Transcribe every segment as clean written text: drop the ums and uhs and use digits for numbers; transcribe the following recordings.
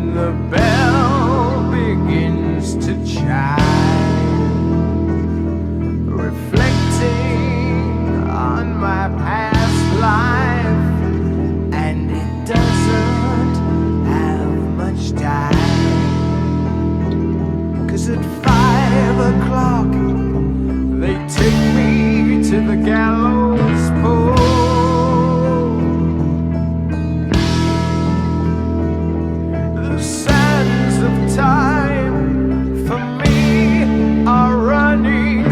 when the bell begins to chime, reflecting on my past life, and it doesn't have much time, 'cause at 5 o'clock they take me to the gallows pole. The sands of time for me are running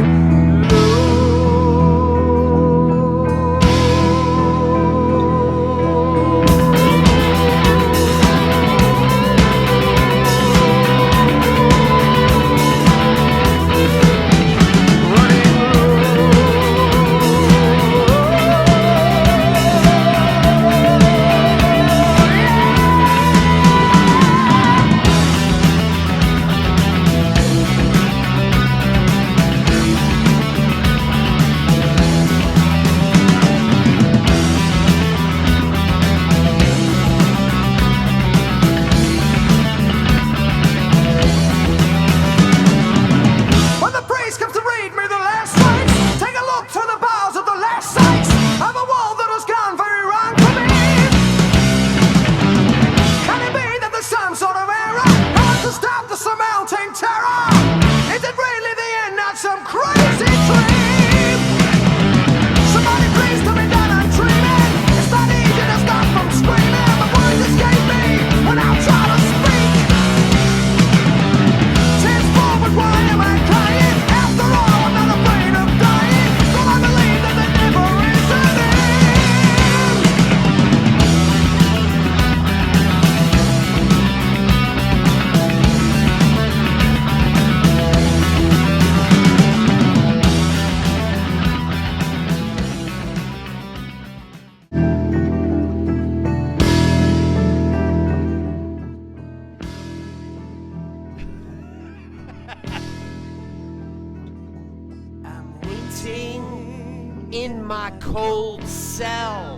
in my cold cell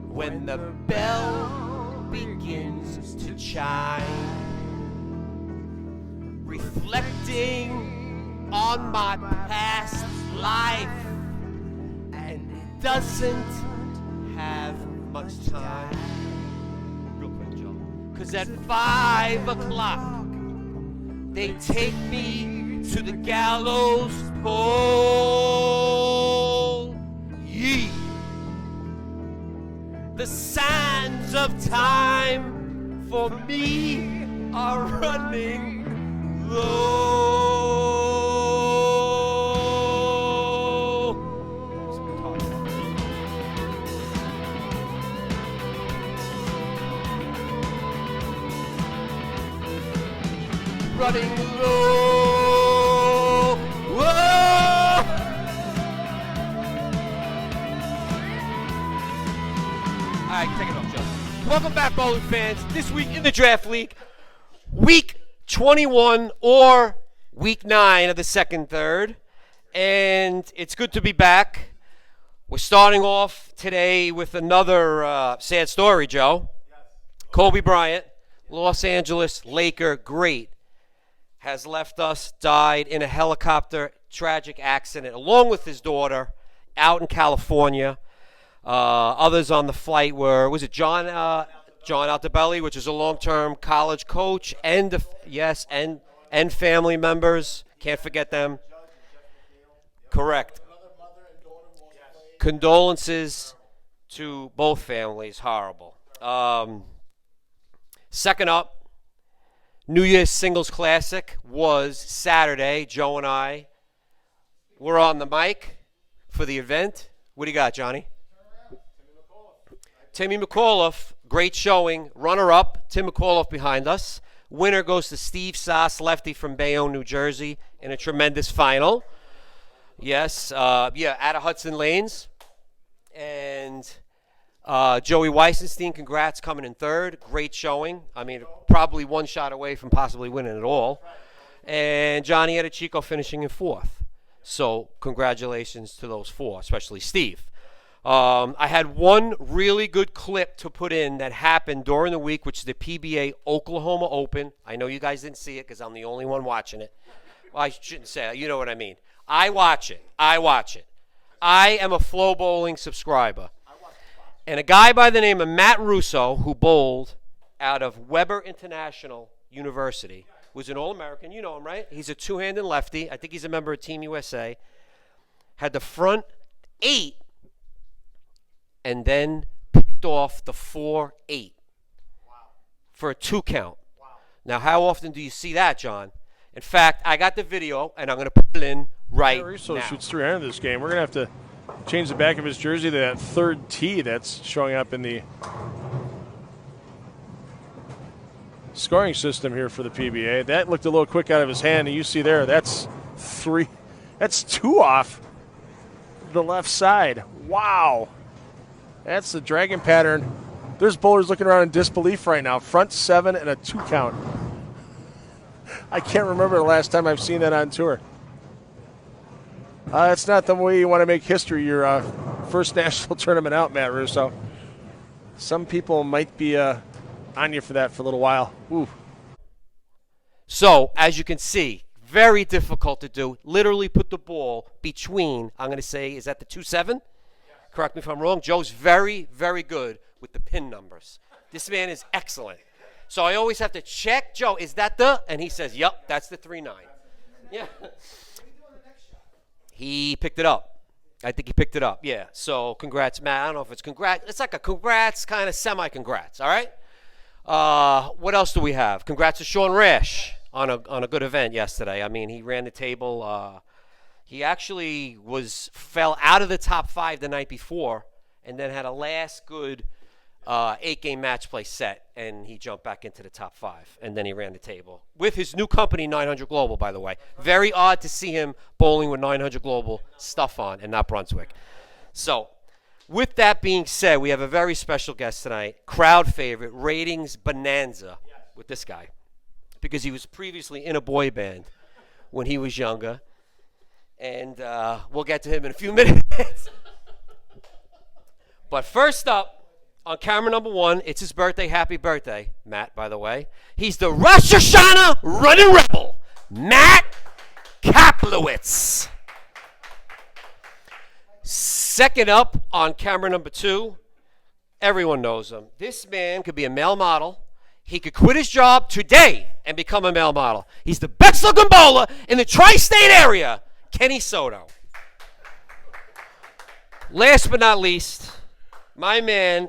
when the bell begins to chime, reflecting on my past life, and it doesn't have much time. Real quick, Joe. 'Cause at 5 o'clock they take me to the gallows pole. Yee. The sands of time for me are running low. Running low. Whoa. All right, take it off, Joe. Welcome back, bowling fans. This week in the Draft League, week 21 or week 9 of the second third, and it's good to be back. We're starting off today with another sad story, Joe. Yes. Kobe Bryant, Los Angeles Laker great, has left us, died in a helicopter tragic accident along with his daughter out in California. Others on the flight were, was it John Altobelli, which is a long-term college coach, and and family members. Can't forget them. Correct. Condolences to both families. Horrible. Second up, New Year's Singles Classic was Saturday. Joe and I were on the mic for the event. What do you got, Johnny? Timmy McAuliffe, great showing. Runner-up, Tim McAuliffe behind us. Winner goes to Steve Sass, lefty from Bayonne, New Jersey, in a tremendous final. Yes, out of Hudson Lanes. And Joey Weisenstein, congrats, coming in third. Great showing. I mean, probably one shot away from possibly winning it all. And Johnny Edichico finishing in fourth. So congratulations to those four, especially Steve. I had one really good clip to put in that happened during the week, which is the PBA Oklahoma Open. I know you guys didn't see it because I'm the only one watching it. Well, I shouldn't say that. You know what I mean. I watch it. I am a Flow Bowling subscriber. And a guy by the name of Matt Russo, who bowled out of Weber International University, was an All-American. You know him, right? He's a two-handed lefty. I think he's a member of Team USA. Had the front 8 and then picked off the 4-8 for a 2 count. Wow. Now, how often do you see that, John? In fact, I got the video, and I'm going to put it in right Russo now. shoots 300 this game. We're going to have to change the back of his jersey to that third T that's showing up in the scoring system here for the PBA. That looked a little quick out of his hand, and you see there, that's 2 off the left side. Wow. That's the dragon pattern. There's bowlers looking around in disbelief right now. Front 7 and a 2 count. I can't remember the last time I've seen that on tour. That's not the way you want to make history your first national tournament out, Matt Russo. Some people might be on you for that for a little while. Ooh. So, as you can see, very difficult to do. Literally put the ball between, I'm going to say, is that the 2-7? Correct me if I'm wrong. Joe's very, very good with the pin numbers. This man is excellent. So I always have to check, Joe, is that the? And he says, yep, that's the 3-9. Yeah. He picked it up. I think he picked it up, yeah. So congrats, Matt. I don't know if it's congrats. It's like a congrats, kind of semi-congrats, all right? What else do we have? Congrats to Sean Rash on a good event yesterday. I mean, he ran the table. He actually fell out of the top 5 the night before and then had a last good 8-game match play set, and he jumped back into the top 5, and then he ran the table. With his new company, 900 Global, by the way. Very odd to see him bowling with 900 Global stuff on and not Brunswick. So, with that being said, we have a very special guest tonight, crowd favorite, ratings bonanza with this guy, because he was previously in a boy band when he was younger. And we'll get to him in a few minutes. But first up, on camera number 1, it's his birthday. Happy birthday, Matt, by the way. He's the Rosh Hashanah running rebel, Matt Kaplowitz. Second up, on camera number 2, everyone knows him. This man could be a male model. He could quit his job today and become a male model. He's the best looking bowler in the tri-state area, Kenny Soto. Last but not least, my man,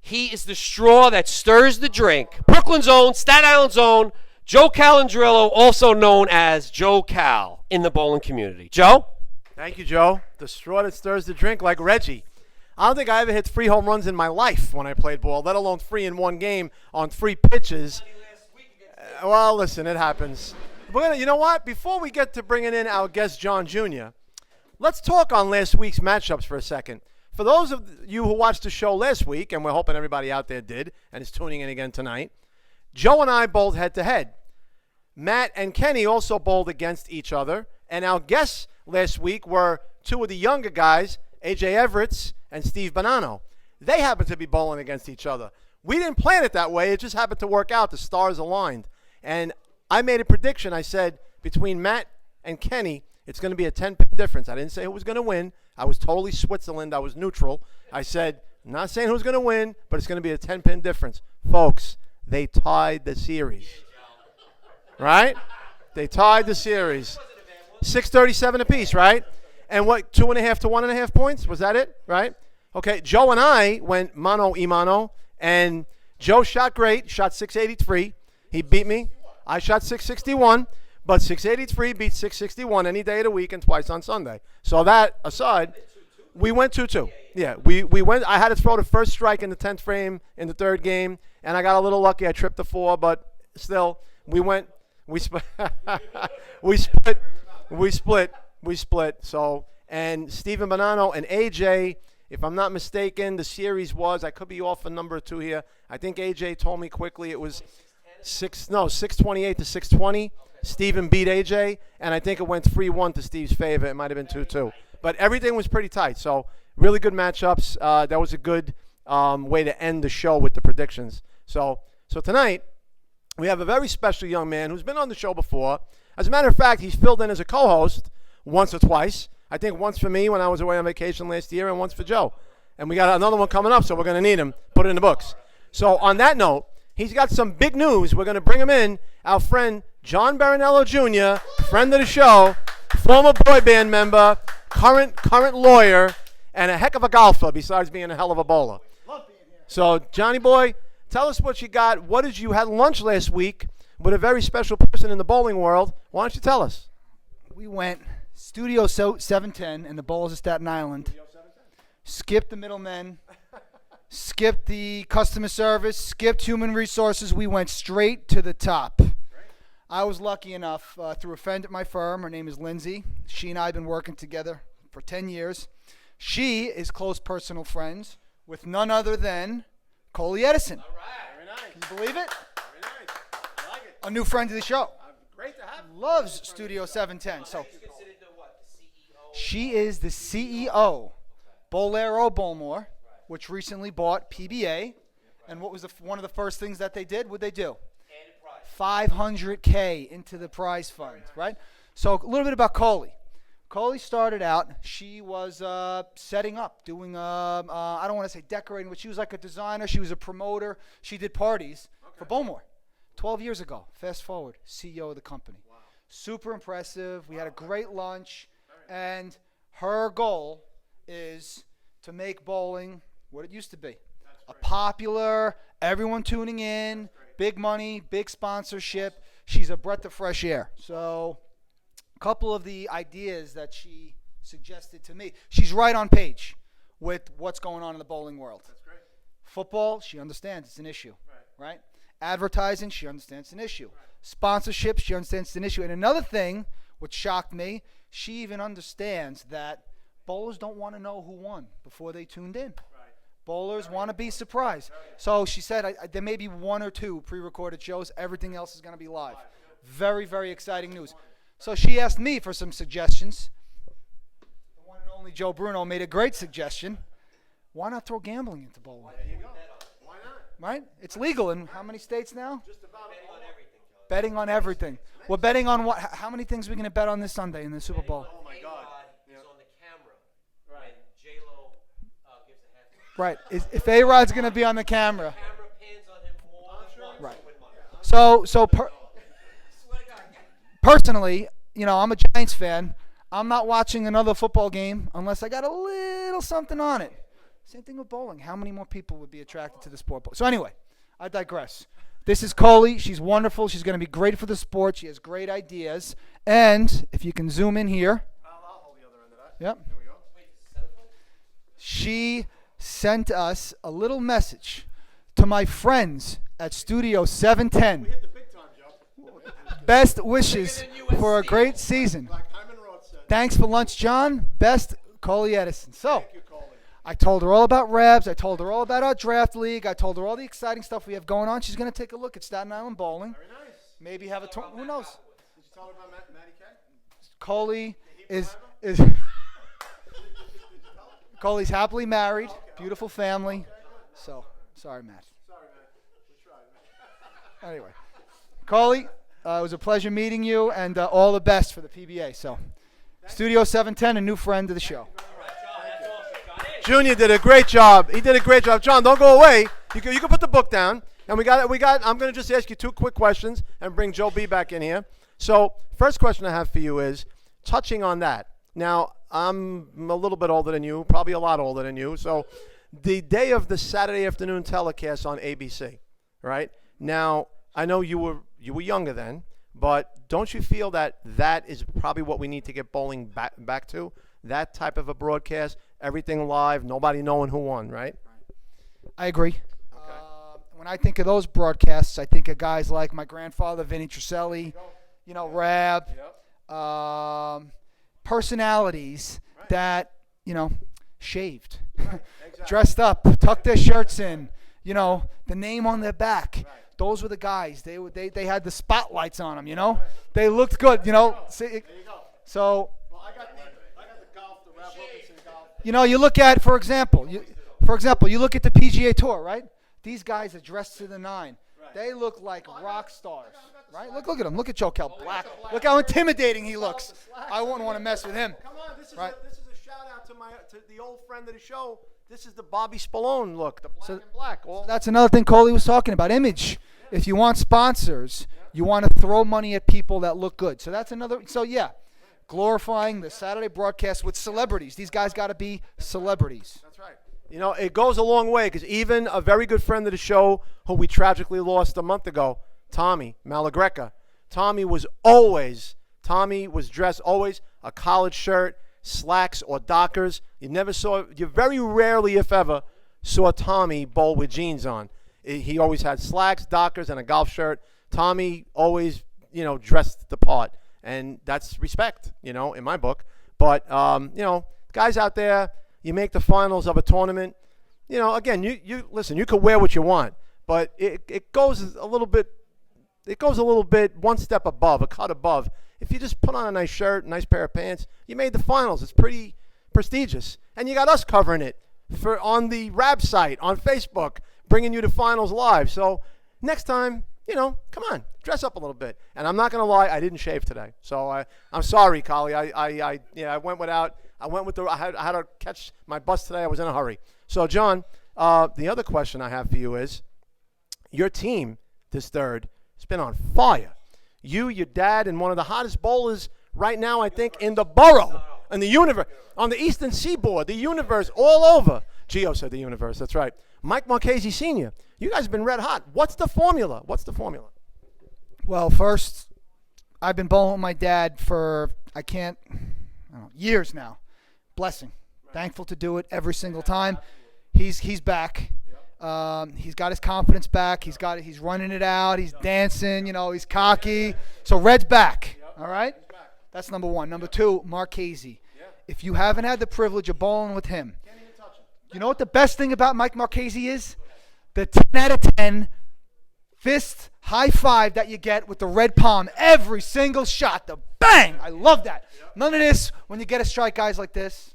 he is the straw that stirs the drink. Brooklyn's own, Staten Island's own, Joe Calandrillo, also known as Joe Cal in the bowling community. Joe? Thank you, Joe. The straw that stirs the drink, like Reggie. I don't think I ever hit 3 home runs in my life when I played ball, let alone 3 in one game on 3 pitches. Well, listen, it happens. But you know what? Before we get to bringing in our guest, John Jr., let's talk on last week's matchups for a second. For those of you who watched the show last week, and we're hoping everybody out there did and is tuning in again tonight, Joe and I bowled head-to-head. Matt and Kenny also bowled against each other, and our guests last week were 2 of the younger guys, A.J. Everetts and Steve Bonanno. They happened to be bowling against each other. We didn't plan it that way. It just happened to work out. The stars aligned. And I made a prediction. I said, between Matt and Kenny, it's going to be a 10-pin difference. I didn't say who was going to win. I was totally Switzerland. I was neutral. I said, I'm not saying who's going to win, but it's going to be a 10-pin difference. Folks, they tied the series. Right? They tied the series. 637 apiece, right? And what, 2.5 to 1.5 points? Was that it? Right? Okay, Joe and I went mano y mano, and Joe shot great, shot 683. He beat me. I shot 661, but 683 beats 661 any day of the week and twice on Sunday. So that aside, we went 2-2. Yeah, we went. I had to throw the first strike in the 10th frame in the 3rd game, and I got a little lucky. I tripped the 4, but still, we went. We split. We split. So, and Stephen Bonanno and AJ, if I'm not mistaken, the series was, I could be off a number or 2 here. I think AJ told me quickly it was 628 to 620. Stephen beat AJ, and I think it went 3-1 to Steve's favor. It might have been 2-2. But everything was pretty tight. So really good matchups. That was a good way to end the show with the predictions. So tonight we have a very special young man who's been on the show before. As a matter of fact, he's filled in as a co-host once or twice. I think once for me when I was away on vacation last year and once for Joe. And we got another one coming up, so we're going to need him. Put it in the books. So on that note, he's got some big news. We're going to bring him in. Our friend John Baranello Jr., friend of the show, former boy band member, current lawyer, and a heck of a golfer besides being a hell of a bowler. So, Johnny boy, tell us what you got. What did you had lunch last week with a very special person in the bowling world? Why don't you tell us? We went Studio 710 in the Bowls of Staten Island. Skipped the middlemen. Skipped the customer service. Skipped human resources. We went straight to the top. I was lucky enough through a friend at my firm. Her name is Lindsay. She and I have been working together for 10 years. She is close personal friends with none other than Collie Edison. All right. Very nice. Can you believe it? Very nice. I like it. A new friend of the show. Great to have you. Loves Studio 710. So she is the CEO, Bolero Bowlmore, which recently bought PBA. And what was one of the first things that they did? What'd they do? $500K into the prize fund, right? So a little bit about Collie. Collie started out, she was setting up, doing, I don't want to say decorating, but she was like a designer. She was a promoter. She did parties for Bowlmore 12 years ago. Fast forward, CEO of the company. Wow. Super impressive. We had a great lunch. And her goal is to make bowling what it used to be. A popular, everyone tuning in, big money, big sponsorship. She's a breath of fresh air. So a couple of the ideas that she suggested to me. She's right on page with what's going on in the bowling world. That's great. Football, she understands it's an issue, right? Advertising, she understands it's an issue. Sponsorship, she understands it's an issue. And another thing, which shocked me, she even understands that bowlers don't want to know who won before they tuned in. Bowlers want to be surprised. So she said there may be one or two pre-recorded shows. Everything else is going to be live. Very, very exciting news. So she asked me for some suggestions. The one and only Joe Bruno made a great suggestion. Why not throw gambling into bowling? There you go. Why not? Right? It's legal in how many states now? Just about Betting on everything. We're betting on what? How many things are we going to bet on this Sunday in the Super Bowl? Oh, my God. Right. If A-Rod's going to be on the camera. Right. So personally, I'm a Giants fan. I'm not watching another football game unless I got a little something on it. Same thing with bowling. How many more people would be attracted to the sport? So anyway, I digress. This is Collie. She's wonderful. She's going to be great for the sport. She has great ideas. And if you can zoom in here. I'll hold the other end of that. Yep. There we go. She sent us a little message to my friends at Studio 710. We hit the big time, Joe. Best wishes for a great season. Like Hyman Roth said. Thanks for lunch, John. Best, Collie Edison. So, Thank you, Coley. I told her all about Rabs. I told her all about our draft league. I told her all the exciting stuff we have going on. She's going to take a look at Staten Island bowling. Very nice. Maybe have a who knows? Did you tell her about Matty K? Collie is Collie's happily married, beautiful family. So, sorry, Matt. Sorry, man. We tried, man. Anyway, Collie, it was a pleasure meeting you, and all the best for the PBA. So, Studio 710, a new friend of the show. Junior did a great job. He did a great job. John, don't go away. You can put the book down. And we got. I'm going to just ask you two quick questions and bring Joe B back in here. So, first question I have for you is, touching on that. Now, I'm a little bit older than you, probably a lot older than you. So, the day of the Saturday afternoon telecast on ABC, right? Now, I know you were younger then, but don't you feel that is probably what we need to get bowling back to? That type of a broadcast, everything live, nobody knowing who won, right? I agree. When I think of those broadcasts, I think of guys like my grandfather, Vinny Truselli, Rab, personalities that, shaved, dressed up, tucked their shirts in, the name on their back. Those were the guys. They had the spotlights on them, They looked good, There you go. So Well, I got the golf, the Rab You know, you look at, for example, you look at the PGA Tour, right? These guys are dressed to the nine. They look like rock stars, right? Look at him. Look at Joe Cal Black. Look how intimidating he looks. I wouldn't want to mess with him. Come on, this is Right. this is a shout out to the old friend of the show. This is the Bobby Spallone look, the black and black. That's another thing Coley was talking about, image. If you want sponsors, you want to throw money at people that look good. So that's another. So yeah, glorifying the Saturday broadcast with celebrities. These guys got to be celebrities. That's right. You know, it goes a long way because even a very good friend of the show who we tragically lost a month ago, Tommy Malagreca. Tommy was dressed always a collared shirt, slacks or Dockers. You very rarely, if ever, saw Tommy bowl with jeans on. He always had slacks, Dockers, and a golf shirt. Tommy always, dressed the part. And that's respect, in my book. But, guys out there, you make the finals of a tournament. Again, you listen, you can wear what you want. But it goes a little bit one step above, a cut above. If you just put on a nice shirt, a nice pair of pants, you made the finals. It's pretty prestigious. And you got us covering it on the RAB site, on Facebook, bringing you the finals live. So next time, come on, dress up a little bit. And I'm not going to lie, I didn't shave today. So I'm sorry, Collie. I went without. I had to catch my bus today. I was in a hurry. So, John, the other question I have for you is, your team this third has been on fire. You, your dad, and one of the hottest bowlers right now, I think, in the borough, in the universe, on the eastern seaboard, the universe, all over. Gio said the universe, that's right. Mike Marchese Sr., you guys have been red hot. What's the formula? Well, first, I've been bowling with my dad for, years now. Blessing. Thankful to do it every single time. He's back. He's got his confidence back. He's running it out. He's dancing. He's cocky. So Red's back. All right. That's number one. Number two, Marchese. If you haven't had the privilege of bowling with him, you know what the best thing about Mike Marchese is? The 10 out of 10 fist high five that you get with the red palm every single shot. The bang. I love that. None of this when you get to strike guys like this.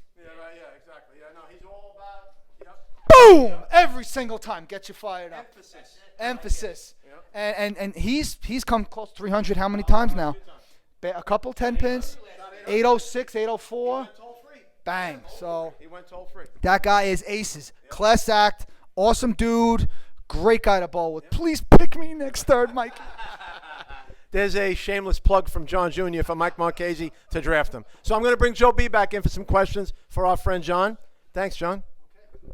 Exactly. Yeah, no, he's all about. Boom! Every single time, get you fired up. Emphasis. And he's come close to 300 how many times now? A couple 10 pins. 806, 804. Bang. So He went toll free. that guy is aces. Class act. Awesome dude. Great guy to bowl with. Please pick me next third, Mike. There's a shameless plug from John Jr. for Mike Marchese to draft him. So I'm going to bring Joe B back in for some questions for our friend John. Thanks, John.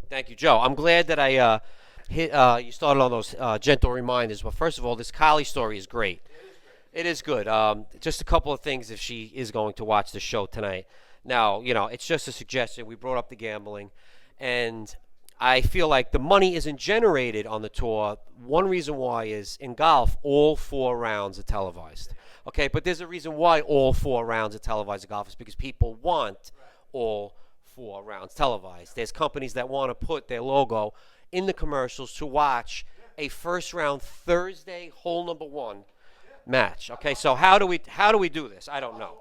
Thank you, Joe. I'm glad that I you started on those gentle reminders. But first of all, this Collie story is great. It is good. Just a couple of things if she is going to watch the show tonight. Now, it's just a suggestion. We brought up the gambling, and I feel like the money isn't generated on the tour. One reason why is in golf, all 4 rounds are televised. Okay, but there's a reason why all 4 rounds are televised in golf is because people want all 4 rounds televised. There's companies that want to put their logo in the commercials to watch a first round Thursday hole number 1 match. Okay, so how do we do this? I don't know.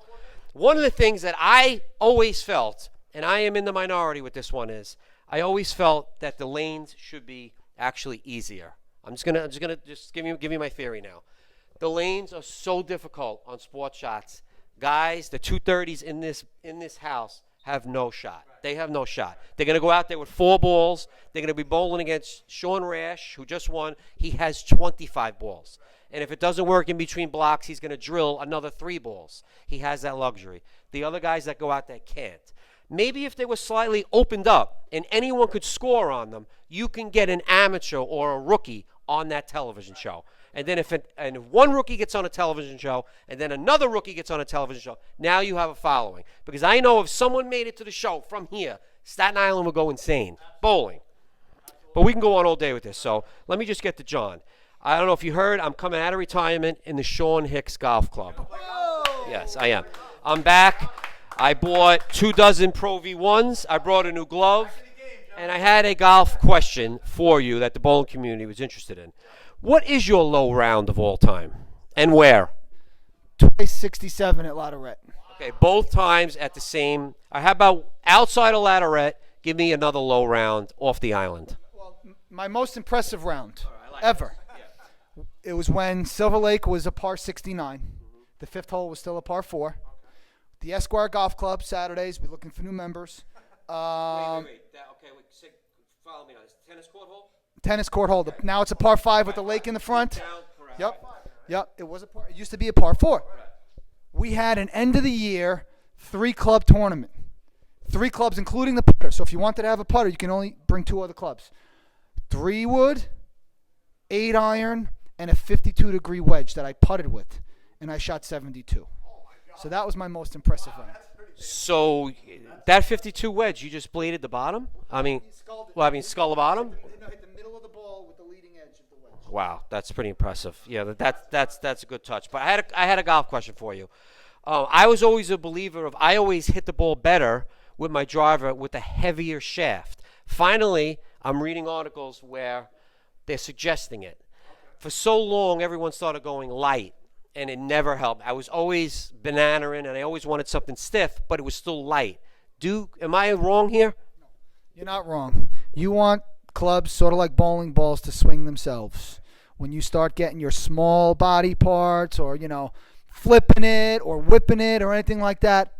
One of the things that I always felt, and I am in the minority with this one, is I always felt that the lanes should be actually easier. I'm just gonna give you my theory now. The lanes are so difficult on sports shots. Guys, the 230s in this house have no shot. They have no shot. They're gonna go out there with 4 balls. They're gonna be bowling against Sean Rash, who just won. He has 25 balls. And if it doesn't work in between blocks, he's going to drill another 3 balls. He has that luxury. The other guys that go out there can't. Maybe if they were slightly opened up and anyone could score on them, you can get an amateur or a rookie on that television show. And then if one rookie gets on a television show and then another rookie gets on a television show, now you have a following. Because I know if someone made it to the show from here, Staten Island would go insane. Bowling. But we can go on all day with this. So let me just get to John. I don't know if you heard, I'm coming out of retirement in the Sean Hicks Golf Club. Whoa. Yes, I am. I'm back. I bought 24 Pro V1s. I brought a new glove. And I had a golf question for you that the bowling community was interested in. What is your low round of all time? And where? 67 at Ladderette. Okay, both times at the same. How about outside of Ladderette? Give me another low round off the island. Well, my most impressive round ever. It was when Silver Lake was a par 69. The fifth hole was still a par 4. The Esquire Golf Club, Saturdays, we're looking for new members. Follow me on this. Tennis court hole? Tennis court hole. Now it's a par 5 with the lake in the front. Yep. It was it used to be a par 4. We had an end of the year 3-club tournament. 3 clubs, including the putter. So if you wanted to have a putter, you can only bring 2 other clubs. 3-wood, 8-iron, and a 52-degree wedge that I putted with, and I shot 72. So that was my most impressive round. So that 52 wedge, you just bladed the bottom? Skull the bottom? Hit the middle of the ball with the leading edge of the wedge. Wow, that's pretty impressive. Yeah, that's a good touch. But I had a golf question for you. I was always a believer of I always hit the ball better with my driver with a heavier shaft. Finally, I'm reading articles where they're suggesting it. For so long, everyone started going light, and it never helped. I was always banana-ing, and I always wanted something stiff, but it was still light. Am I wrong here? You're not wrong. You want clubs sort of like bowling balls to swing themselves. When you start getting your small body parts or, flipping it or whipping it or anything like that,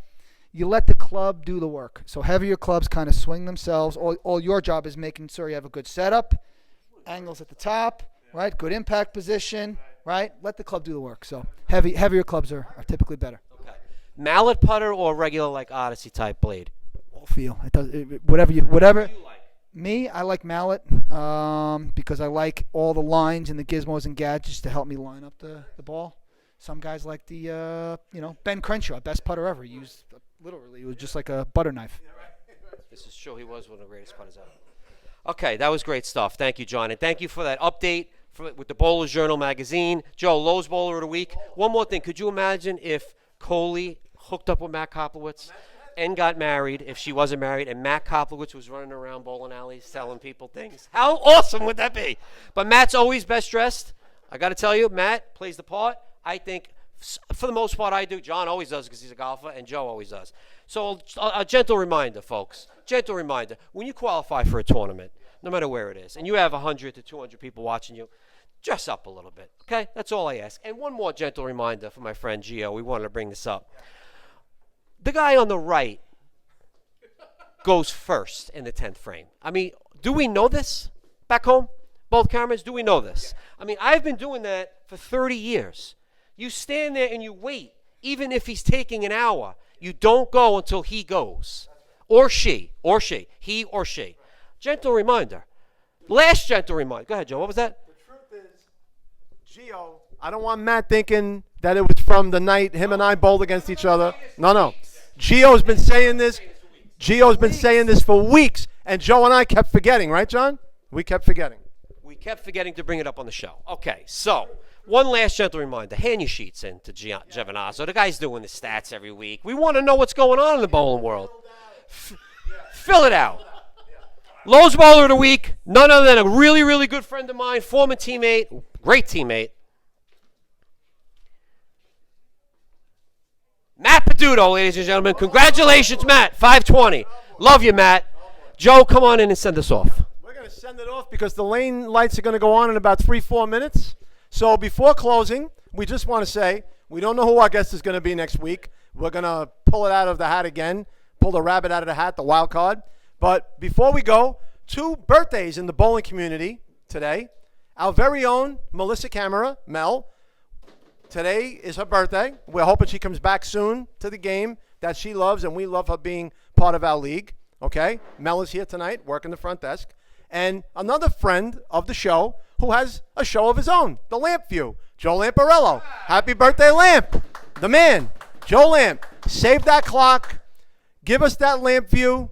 you let the club do the work. So heavier clubs kind of swing themselves. All your job is making sure you have a good setup, angles at the top, right? Good impact position, right? Let the club do the work. So heavier clubs are typically better. Okay. Mallet putter or regular like Odyssey type blade? All feel. Whatever. What do you like? Me, I like mallet because I like all the lines and the gizmos and gadgets to help me line up the ball. Some guys like the, Ben Crenshaw, best putter ever. He used, literally, it was just like a butter knife. This is true. He was one of the greatest putters ever. Okay, that was great stuff. Thank you, John. And thank you for that update with the Bowler's Journal magazine. Joe, Lowe's Bowler of the Week. One more thing. Could you imagine if Coley hooked up with Matt Koplowitz and got married, if she wasn't married, and Matt Koplowitz was running around bowling alleys telling people things? How awesome would that be? But Matt's always best dressed. I got to tell you, Matt plays the part. I think, for the most part, I do. John always does because he's a golfer, and Joe always does. So a gentle reminder, folks. Gentle reminder. When you qualify for a tournament, no matter where it is, and you have 100 to 200 people watching you, dress up a little bit, okay? That's all I ask. And one more gentle reminder for my friend Gio. We wanted to bring this up. The guy on the right goes first in the 10th frame. Do we know this back home? Both cameras, do we know this? I've been doing that for 30 years. You stand there and you wait, even if he's taking an hour. You don't go until he goes. Or she, he or she. Gentle reminder. Last gentle reminder. Go ahead, Joe. What was that? The truth is, Gio, I don't want Matt thinking that it was from the night him and I bowled against each other. No. Gio's been saying this. Gio's been saying this for weeks, and Joe and I kept forgetting, right, John? We kept forgetting. We kept forgetting to bring it up on the show. Okay, so one last gentle reminder. Hand your sheets in to Giovinazzo. The guy's doing the stats every week. We want to know what's going on in the bowling world. Fill it out. Lowe's Bowler of the Week, none other than a really, really good friend of mine, former teammate, great teammate, Matt Peduto, ladies and gentlemen. Congratulations, Matt. 520. Love you, Matt. Joe, come on in and send us off. We're going to send it off because the lane lights are going to go on in about 3-4 minutes. So before closing, we just want to say we don't know who our guest is going to be next week. We're going to pull it out of the hat again, pull the rabbit out of the hat, the wild card. But before we go, 2 birthdays in the bowling community today. Our very own Melissa Camera, Mel. Today is her birthday. We're hoping she comes back soon to the game that she loves, and we love her being part of our league. Okay? Mel is here tonight, working the front desk. And another friend of the show who has a show of his own, The Lamp View, Joe Lamparello. Happy birthday, Lamp. The man, Joe Lamp. Save that clock. Give us that Lamp View.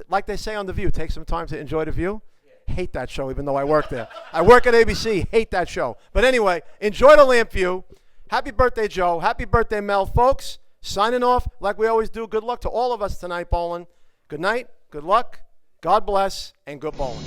Like they say on The View, take some time to enjoy The View. Hate that show, even though I work there. I work at ABC. Hate that show. But anyway, enjoy The Lamp View. Happy birthday, Joe. Happy birthday, Mel. Folks, signing off like we always do. Good luck to all of us tonight, bowling. Good night, good luck, God bless, and good bowling.